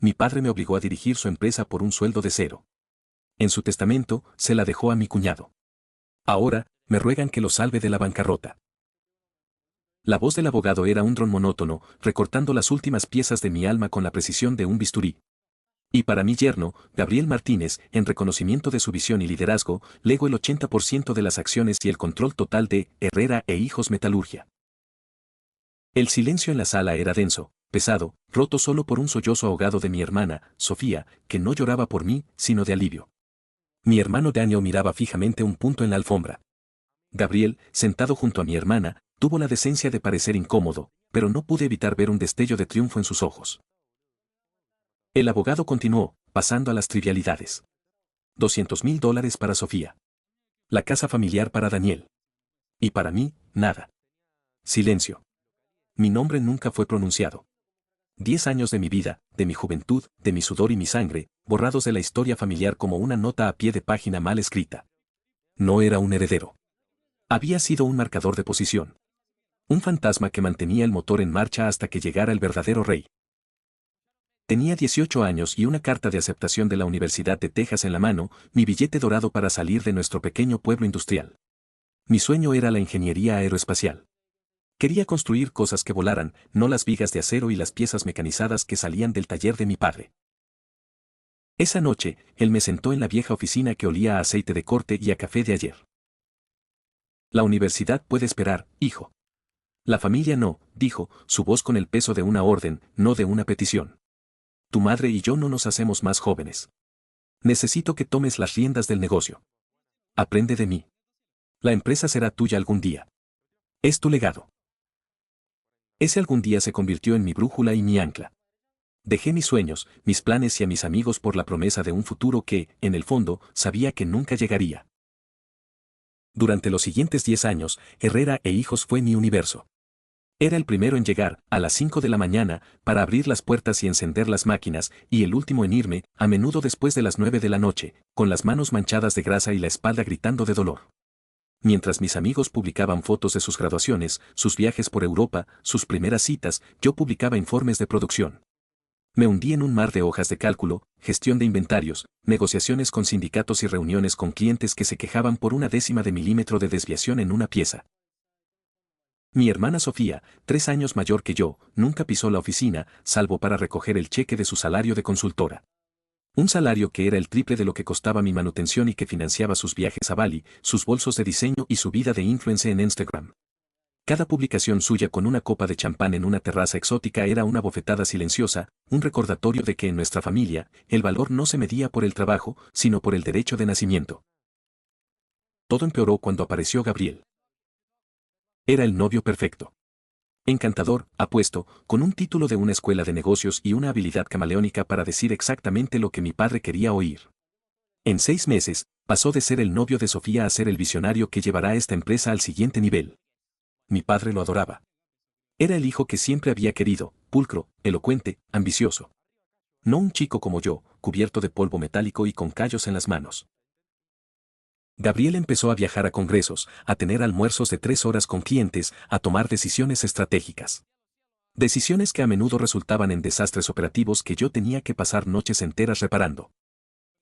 Mi padre me obligó a dirigir su empresa por un sueldo de cero. En su testamento, se la dejó a mi cuñado. Ahora, me ruegan que lo salve de la bancarrota. La voz del abogado era un dron monótono, recortando las últimas piezas de mi alma con la precisión de un bisturí. Y para mi yerno, Gabriel Martínez, en reconocimiento de su visión y liderazgo, lego el 80% de las acciones y el control total de Herrera e Hijos Metalurgia. El silencio en la sala era denso, pesado, roto solo por un sollozo ahogado de mi hermana, Sofía, que no lloraba por mí, sino de alivio. Mi hermano Daniel miraba fijamente un punto en la alfombra. Gabriel, sentado junto a mi hermana, tuvo la decencia de parecer incómodo, pero no pude evitar ver un destello de triunfo en sus ojos. El abogado continuó, pasando a las trivialidades. $200,000 para Sofía. La casa familiar para Daniel. Y para mí, nada. Silencio. Mi nombre nunca fue pronunciado. 10 años de mi vida, de mi juventud, de mi sudor y mi sangre, borrados de la historia familiar como una nota a pie de página mal escrita. No era un heredero. Había sido un marcador de posición. Un fantasma que mantenía el motor en marcha hasta que llegara el verdadero rey. Tenía 18 años y una carta de aceptación de la Universidad de Texas en la mano, mi billete dorado para salir de nuestro pequeño pueblo industrial. Mi sueño era la ingeniería aeroespacial. Quería construir cosas que volaran, no las vigas de acero y las piezas mecanizadas que salían del taller de mi padre. Esa noche, él me sentó en la vieja oficina que olía a aceite de corte y a café de ayer. La universidad puede esperar, hijo. La familia no, dijo, su voz con el peso de una orden, no de una petición. Tu madre y yo no nos hacemos más jóvenes. Necesito que tomes las riendas del negocio. Aprende de mí. La empresa será tuya algún día. Es tu legado. Ese algún día se convirtió en mi brújula y mi ancla. Dejé mis sueños, mis planes y a mis amigos por la promesa de un futuro que, en el fondo, sabía que nunca llegaría. Durante los siguientes 10 años, Herrera e Hijos fue mi universo. Era el primero en llegar, a las 5 de la mañana, para abrir las puertas y encender las máquinas, y el último en irme, a menudo después de las 9 de la noche, con las manos manchadas de grasa y la espalda gritando de dolor. Mientras mis amigos publicaban fotos de sus graduaciones, sus viajes por Europa, sus primeras citas, yo publicaba informes de producción. Me hundí en un mar de hojas de cálculo, gestión de inventarios, negociaciones con sindicatos y reuniones con clientes que se quejaban por una décima de milímetro de desviación en una pieza. Mi hermana Sofía, 3 años mayor que yo, nunca pisó la oficina, salvo para recoger el cheque de su salario de consultora. Un salario que era el triple de lo que costaba mi manutención y que financiaba sus viajes a Bali, sus bolsos de diseño y su vida de influencer en Instagram. Cada publicación suya con una copa de champán en una terraza exótica era una bofetada silenciosa, un recordatorio de que en nuestra familia, el valor no se medía por el trabajo, sino por el derecho de nacimiento. Todo empeoró cuando apareció Gabriel. Era el novio perfecto. Encantador, apuesto, con un título de una escuela de negocios y una habilidad camaleónica para decir exactamente lo que mi padre quería oír. En 6 meses, pasó de ser el novio de Sofía a ser el visionario que llevará esta empresa al siguiente nivel. Mi padre lo adoraba. Era el hijo que siempre había querido, pulcro, elocuente, ambicioso. No un chico como yo, cubierto de polvo metálico y con callos en las manos. Gabriel empezó a viajar a congresos, a tener almuerzos de 3 horas con clientes, a tomar decisiones estratégicas. Decisiones que a menudo resultaban en desastres operativos que yo tenía que pasar noches enteras reparando.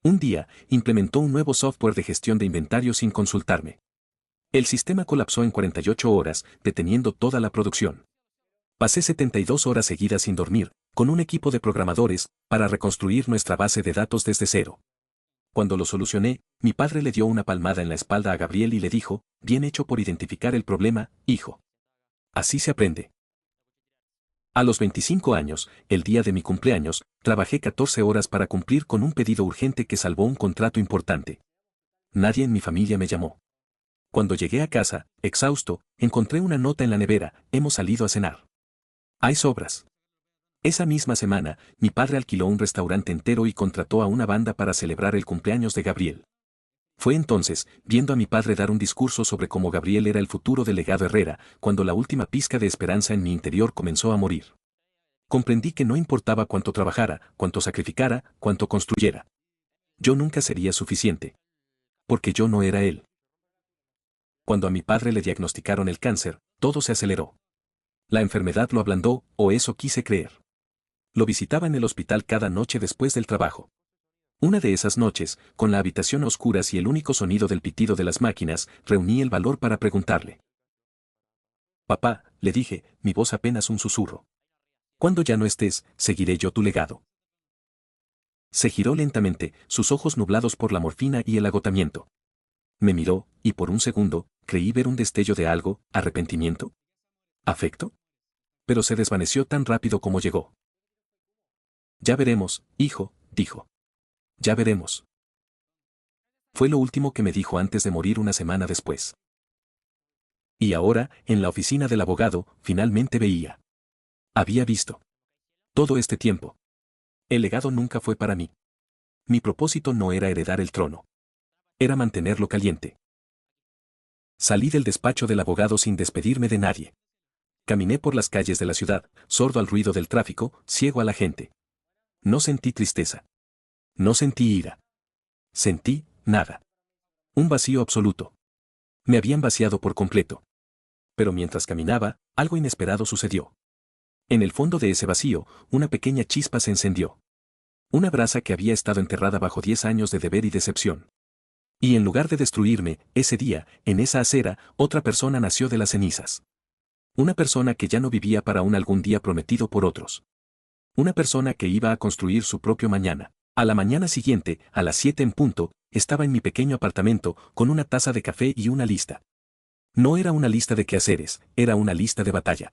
Un día, implementó un nuevo software de gestión de inventario sin consultarme. El sistema colapsó en 48 horas, deteniendo toda la producción. Pasé 72 horas seguidas sin dormir, con un equipo de programadores, para reconstruir nuestra base de datos desde cero. Cuando lo solucioné, mi padre le dio una palmada en la espalda a Gabriel y le dijo, bien hecho por identificar el problema, hijo. Así se aprende. A los 25 años, el día de mi cumpleaños, trabajé 14 horas para cumplir con un pedido urgente que salvó un contrato importante. Nadie en mi familia me llamó. Cuando llegué a casa, exhausto, encontré una nota en la nevera, hemos salido a cenar. Hay sobras. Esa misma semana, mi padre alquiló un restaurante entero y contrató a una banda para celebrar el cumpleaños de Gabriel. Fue entonces, viendo a mi padre dar un discurso sobre cómo Gabriel era el futuro del legado Herrera, cuando la última pizca de esperanza en mi interior comenzó a morir. Comprendí que no importaba cuánto trabajara, cuánto sacrificara, cuánto construyera. Yo nunca sería suficiente. Porque yo no era él. Cuando a mi padre le diagnosticaron el cáncer, todo se aceleró. La enfermedad lo ablandó, o eso quise creer. Lo visitaba en el hospital cada noche después del trabajo. Una de esas noches, con la habitación a oscuras y el único sonido del pitido de las máquinas, reuní el valor para preguntarle. Papá, le dije, mi voz apenas un susurro. Cuando ya no estés, seguiré yo tu legado. Se giró lentamente, sus ojos nublados por la morfina y el agotamiento. Me miró, y por un segundo, creí ver un destello de algo, arrepentimiento. ¿Afecto? Pero se desvaneció tan rápido como llegó. Ya veremos, hijo, dijo. Ya veremos. Fue lo último que me dijo antes de morir una semana después. Y ahora, en la oficina del abogado, finalmente veía. Había visto. Todo este tiempo. El legado nunca fue para mí. Mi propósito no era heredar el trono. Era mantenerlo caliente. Salí del despacho del abogado sin despedirme de nadie. Caminé por las calles de la ciudad, sordo al ruido del tráfico, ciego a la gente. No sentí tristeza. No sentí ira. Sentí, nada. Un vacío absoluto. Me habían vaciado por completo. Pero mientras caminaba, algo inesperado sucedió. En el fondo de ese vacío, una pequeña chispa se encendió. Una brasa que había estado enterrada bajo 10 años de deber y decepción. Y en lugar de destruirme, ese día, en esa acera, otra persona nació de las cenizas. Una persona que ya no vivía para un algún día prometido por otros. Una persona que iba a construir su propio mañana. A la mañana siguiente, a las 7 en punto, estaba en mi pequeño apartamento, con una taza de café y una lista. No era una lista de quehaceres, era una lista de batalla.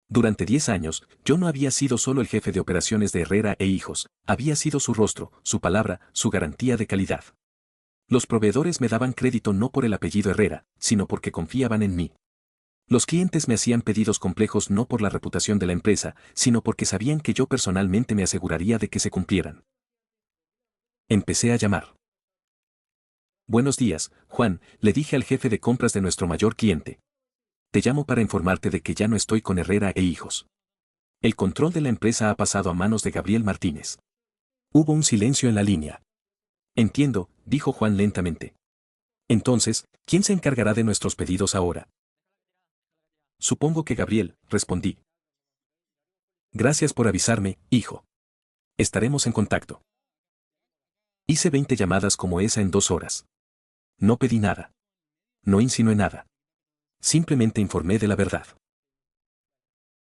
Durante 10 años, yo no había sido solo el jefe de operaciones de Herrera e Hijos, había sido su rostro, su palabra, su garantía de calidad. Los proveedores me daban crédito no por el apellido Herrera, sino porque confiaban en mí. Los clientes me hacían pedidos complejos no por la reputación de la empresa, sino porque sabían que yo personalmente me aseguraría de que se cumplieran. Empecé a llamar. Buenos días, Juan, le dije al jefe de compras de nuestro mayor cliente. Te llamo para informarte de que ya no estoy con Herrera e Hijos. El control de la empresa ha pasado a manos de Gabriel Martínez. Hubo un silencio en la línea. Entiendo, dijo Juan lentamente. Entonces, ¿quién se encargará de nuestros pedidos ahora? Supongo que Gabriel, respondí. Gracias por avisarme, hijo. Estaremos en contacto. Hice 20 llamadas como esa en 2 horas. No pedí nada. No insinué nada. Simplemente informé de la verdad.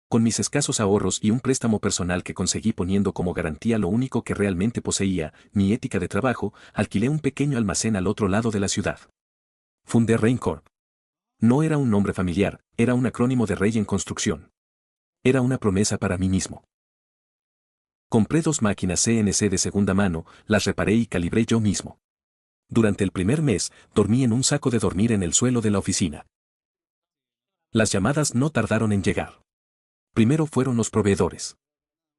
Con mis escasos ahorros y un préstamo personal que conseguí poniendo como garantía lo único que realmente poseía, mi ética de trabajo, alquilé un pequeño almacén al otro lado de la ciudad. Fundé Rain Corp. No era un nombre familiar, era un acrónimo de Rey en construcción. Era una promesa para mí mismo. Compré 2 máquinas CNC de segunda mano, las reparé y calibré yo mismo. Durante el primer mes, dormí en un saco de dormir en el suelo de la oficina. Las llamadas no tardaron en llegar. Primero fueron los proveedores.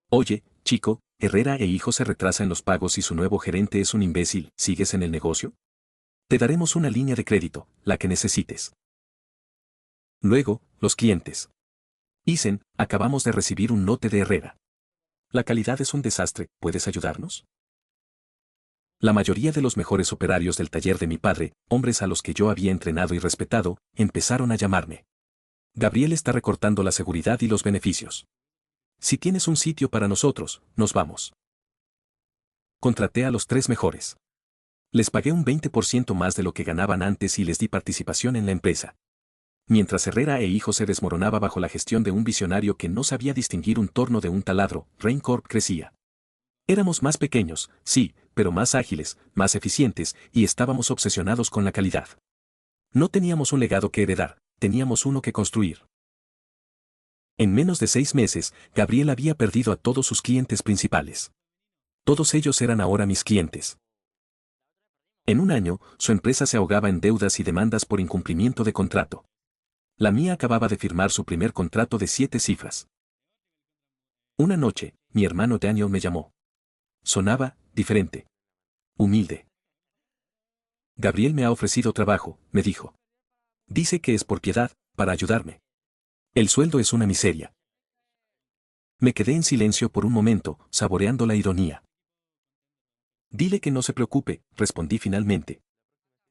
Oye, chico, Herrera e Hijo se retrasa en los pagos y su nuevo gerente es un imbécil, ¿sigues en el negocio? Te daremos una línea de crédito, la que necesites. Luego, los clientes. Dicen, acabamos de recibir un lote de Herrera. La calidad es un desastre, ¿puedes ayudarnos? La mayoría de los mejores operarios del taller de mi padre, hombres a los que yo había entrenado y respetado, empezaron a llamarme. Gabriel está recortando la seguridad y los beneficios. Si tienes un sitio para nosotros, nos vamos. Contraté a los 3 mejores. Les pagué un 20% más de lo que ganaban antes y les di participación en la empresa. Mientras Herrera e Hijo se desmoronaba bajo la gestión de un visionario que no sabía distinguir un torno de un taladro, Rain Corp crecía. Éramos más pequeños, sí, pero más ágiles, más eficientes, y estábamos obsesionados con la calidad. No teníamos un legado que heredar, teníamos uno que construir. En menos de 6 meses, Gabriel había perdido a todos sus clientes principales. Todos ellos eran ahora mis clientes. En un año, su empresa se ahogaba en deudas y demandas por incumplimiento de contrato. La mía acababa de firmar su primer contrato de 7 cifras. Una noche, mi hermano Daniel me llamó. Sonaba, diferente. Humilde. Gabriel me ha ofrecido trabajo, me dijo. Dice que es por piedad, para ayudarme. El sueldo es una miseria. Me quedé en silencio por un momento, saboreando la ironía. Dile que no se preocupe, respondí finalmente.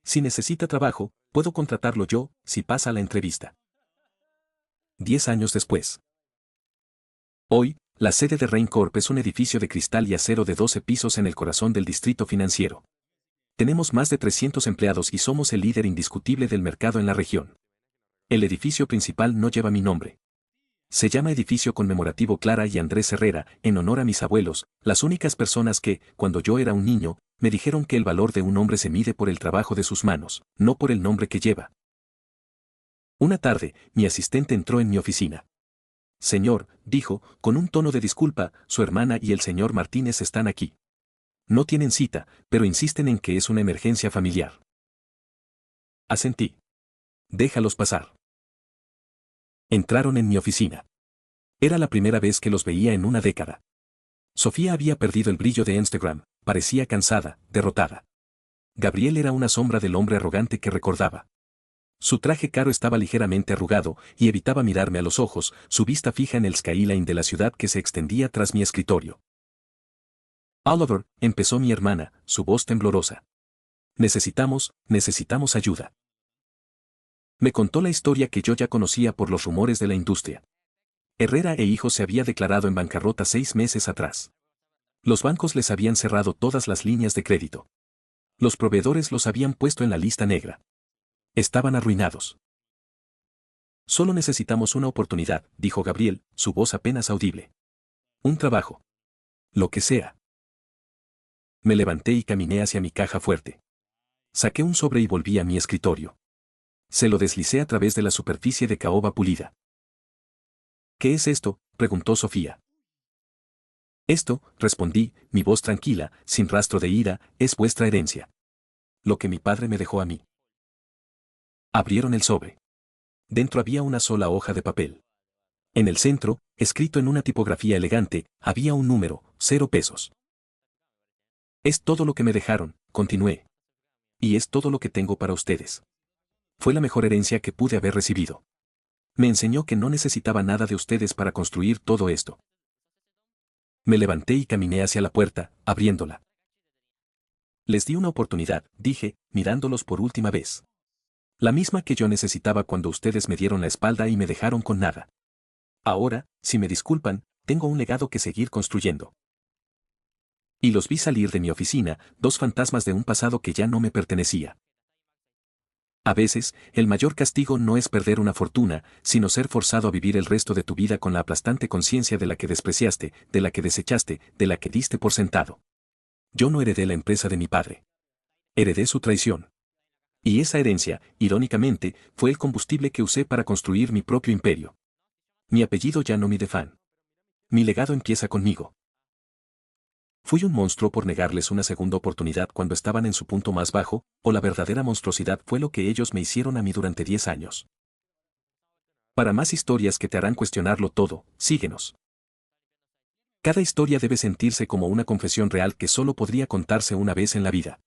Si necesita trabajo, puedo contratarlo yo, si pasa la entrevista. 10 años después. Hoy, La sede de Rain Corp es un edificio de cristal y acero de 12 pisos en el corazón del distrito financiero. Tenemos más de 300 empleados y somos el líder indiscutible del mercado en la región. El edificio principal no lleva mi nombre. Se llama Edificio Conmemorativo Clara y Andrés Herrera, en honor a mis abuelos, las únicas personas que, cuando yo era un niño, me dijeron que el valor de un hombre se mide por el trabajo de sus manos, no por el nombre que lleva. Una tarde, mi asistente entró en mi oficina. Señor, dijo, con un tono de disculpa, su hermana y el señor Martínez están aquí. No tienen cita, pero insisten en que es una emergencia familiar. Asentí. Déjalos pasar. Entraron en mi oficina. Era la primera vez que los veía en una década. Sofía había perdido el brillo de Instagram, parecía cansada, derrotada. Gabriel era una sombra del hombre arrogante que recordaba. Su traje caro estaba ligeramente arrugado y evitaba mirarme a los ojos, su vista fija en el skyline de la ciudad que se extendía tras mi escritorio. Oliver, empezó mi hermana, su voz temblorosa. Necesitamos ayuda. Me contó la historia que yo ya conocía por los rumores de la industria. Herrera e Hijos se había declarado en bancarrota 6 meses atrás. Los bancos les habían cerrado todas las líneas de crédito. Los proveedores los habían puesto en la lista negra. Estaban arruinados. Solo necesitamos una oportunidad, dijo Gabriel, su voz apenas audible. Un trabajo. Lo que sea. Me levanté y caminé hacia mi caja fuerte. Saqué un sobre y volví a mi escritorio. Se lo deslicé a través de la superficie de caoba pulida. ¿Qué es esto?, preguntó Sofía. Esto, respondí, mi voz tranquila, sin rastro de ira, es vuestra herencia. Lo que mi padre me dejó a mí. Abrieron el sobre. Dentro había una sola hoja de papel. En el centro, escrito en una tipografía elegante, había un número, 0 pesos. Es todo lo que me dejaron, continué. Y es todo lo que tengo para ustedes. Fue la mejor herencia que pude haber recibido. Me enseñó que no necesitaba nada de ustedes para construir todo esto. Me levanté y caminé hacia la puerta, abriéndola. Les di una oportunidad, dije, mirándolos por última vez. La misma que yo necesitaba cuando ustedes me dieron la espalda y me dejaron con nada. Ahora, si me disculpan, tengo un legado que seguir construyendo. Y los vi salir de mi oficina, 2 fantasmas de un pasado que ya no me pertenecía. A veces, el mayor castigo no es perder una fortuna, sino ser forzado a vivir el resto de tu vida con la aplastante conciencia de la que despreciaste, de la que desechaste, de la que diste por sentado. Yo no heredé la empresa de mi padre. Heredé su traición. Y esa herencia, irónicamente, fue el combustible que usé para construir mi propio imperio. Mi apellido ya no mide fan. Mi legado empieza conmigo. ¿Fui un monstruo por negarles una segunda oportunidad cuando estaban en su punto más bajo, o la verdadera monstruosidad fue lo que ellos me hicieron a mí durante 10 años? Para más historias que te harán cuestionarlo todo, síguenos. Cada historia debe sentirse como una confesión real que solo podría contarse una vez en la vida.